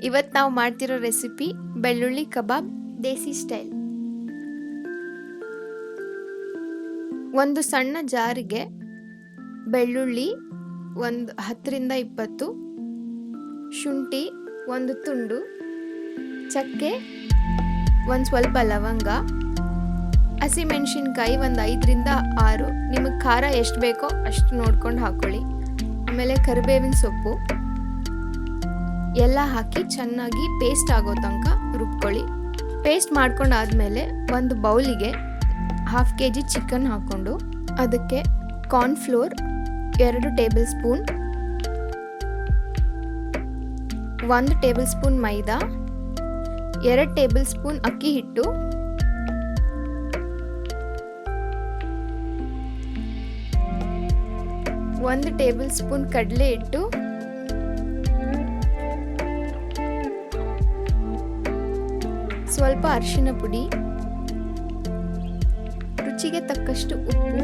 ಇವತ್ತು ನಾವು ಮಾಡ್ತಿರೋ ರೆಸಿಪಿ ಬೆಳ್ಳುಳ್ಳಿ ಕಬಾಬ್ ದೇಸಿ ಸ್ಟೈಲ್. ಒಂದು ಸಣ್ಣ ಜಾರಿಗೆ ಬೆಳ್ಳುಳ್ಳಿ ಒಂದು 10ರಿಂದ 20, ಶುಂಠಿ ಒಂದು ತುಂಡು, ಚಕ್ಕೆ ಒಂದು ಸ್ವಲ್ಪ ಲವಂಗ, ಹಸಿಮೆಣಸಿನ್ಕಾಯಿ ಒಂದು 5ರಿಂದ 6, ನಿಮಗೆ ಖಾರ ಎಷ್ಟು ಬೇಕೋ ಅಷ್ಟು ನೋಡ್ಕೊಂಡು ಹಾಕೊಳ್ಳಿ. ಆಮೇಲೆ ಕರಿಬೇವಿನ ಸೊಪ್ಪು ಎಲ್ಲ ಹಾಕಿ ಚೆನ್ನಾಗಿ ಪೇಸ್ಟ್ ಆಗೋ ತನಕ ರುಬ್ಕೊಳ್ಳಿ. ಪೇಸ್ಟ್ ಮಾಡ್ಕೊಂಡಾದ್ಮೇಲೆ ಒಂದು ಬೌಲಿಗೆ 1/2 kg ಚಿಕನ್ ಹಾಕ್ಕೊಂಡು ಅದಕ್ಕೆ cornflour 2 tablespoon, 1 tablespoon maida, 2 tablespoon ಅಕ್ಕಿ ಹಿಟ್ಟು, 1 ಟೇಬಲ್ ಸ್ಪೂನ್ ಕಡಲೆ ಹಿಟ್ಟು, ಸ್ವಲ್ಪ ಅರಿಶಿನ ಪುಡಿ, ರುಚಿಗೆ ತಕ್ಕಷ್ಟು ಉಪ್ಪು,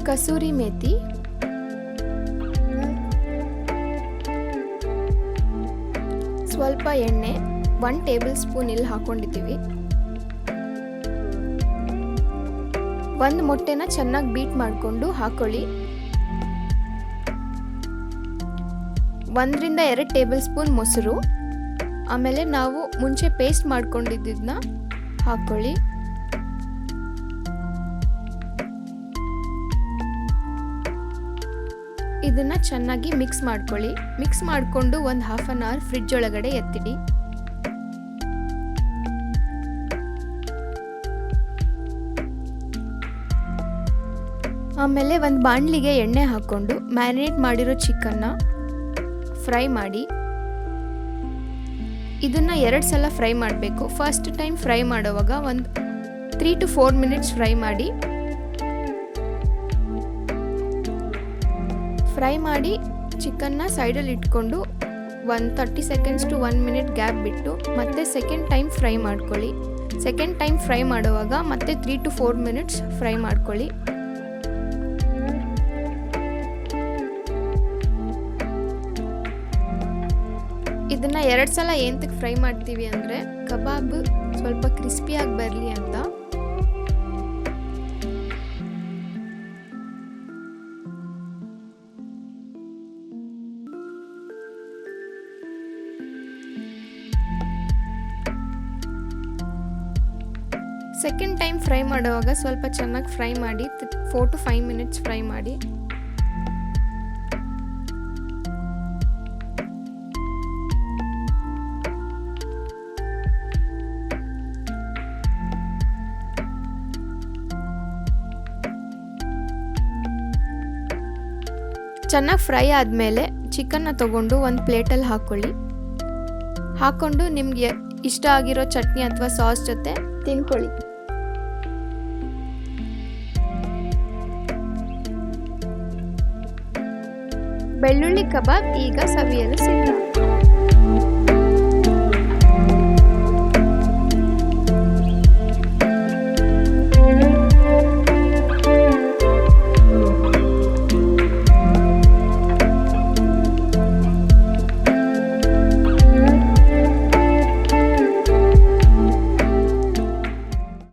ಕಸೂರಿ ಮೇಥಿ, ಸ್ವಲ್ಪ ಎಣ್ಣೆ 1 ಟೇಬಲ್ ಸ್ಪೂನ್ ಇಲ್ಲಿ ಹಾಕೊಂಡಿದ್ದೀವಿ. ಒಂದು ಮೊಟ್ಟೆನ ಚೆನ್ನಾಗಿ ಬೀಟ್ ಮಾಡಿಕೊಂಡು ಹಾಕೊಳ್ಳಿ. 1ರಿಂದ 2 ಟೇಬಲ್ ಸ್ಪೂನ್ ಮೊಸರು, ಆಮೇಲೆ ನಾವು ಮುಂಚೆ ಪೇಸ್ಟ್ ಮಾಡ್ಕೊಂಡಿದ್ದನ್ನ ಹಾಕೊಳ್ಳಿ. ಇದನ್ನ ಚೆನ್ನಾಗಿ ಮಿಕ್ಸ್ ಮಾಡ್ಕೊಳ್ಳಿ. ಮಿಕ್ಸ್ ಮಾಡಿಕೊಂಡು ಒಂದು 1/2 hour ಫ್ರಿಡ್ಜ್ ಒಳಗಡೆ ಎತ್ತಿಡಿ. ಆಮೇಲೆ ಒಂದು ಬಾಣಲಿಗೆ ಎಣ್ಣೆ ಹಾಕ್ಕೊಂಡು ಮ್ಯಾರಿನೇಟ್ ಮಾಡಿರೋ ಚಿಕನ್ನ ಫ್ರೈ ಮಾಡಿ. ಇದನ್ನು 2 ಸಲ ಫ್ರೈ ಮಾಡಬೇಕು. ಫಸ್ಟ್ ಟೈಮ್ ಫ್ರೈ ಮಾಡುವಾಗ ಒಂದು 3 to 4 minutes ಫ್ರೈ ಮಾಡಿ. ಫ್ರೈ ಮಾಡಿ ಚಿಕನ್ನ ಸೈಡಲ್ಲಿ ಇಟ್ಕೊಂಡು ಒಂದು 30 seconds to 1 minute ಗ್ಯಾಪ್ ಬಿಟ್ಟು ಮತ್ತೆ ಸೆಕೆಂಡ್ ಟೈಮ್ ಫ್ರೈ ಮಾಡ್ಕೊಳ್ಳಿ. ಸೆಕೆಂಡ್ ಟೈಮ್ ಫ್ರೈ ಮಾಡುವಾಗ ಮತ್ತೆ 3 to 4 minutes ಫ್ರೈ ಮಾಡ್ಕೊಳ್ಳಿ. ಇದನ್ನು 2 ಸಲ ಏನಕ್ಕೆ ಫ್ರೈ ಮಾಡ್ತೀವಿ ಅಂದರೆ ಕಬಾಬ್ ಸ್ವಲ್ಪ ಕ್ರಿಸ್ಪಿಯಾಗಿ ಬರಲಿ ಅಂತ. ಸೆಕೆಂಡ್ ಟೈಮ್ ಫ್ರೈ ಮಾಡುವಾಗ ಸ್ವಲ್ಪ ಚೆನ್ನಾಗಿ ಫ್ರೈ ಮಾಡಿ 4 to 5 minutes ಫ್ರೈ ಮಾಡಿ. ಚೆನ್ನಾಗಿ ಫ್ರೈ ಆದಮೇಲೆ ಚಿಕನ್ನ ತಗೊಂಡು ಒಂದು ಪ್ಲೇಟಲ್ಲಿ ಹಾಕ್ಕೊಳ್ಳಿ. ಹಾಕ್ಕೊಂಡು ನಿಮಗೆ ಇಷ್ಟ ಆಗಿರೋ ಚಟ್ನಿ ಅಥವಾ ಸಾಸ್ ಜೊತೆ ತಿನ್ಕೊಳ್ಳಿ. ಬೆಳ್ಳುಳ್ಳಿ ಕಬಾಬ್ ಈಗ ಸವಿಯಲು ಸಿದ್ಧ.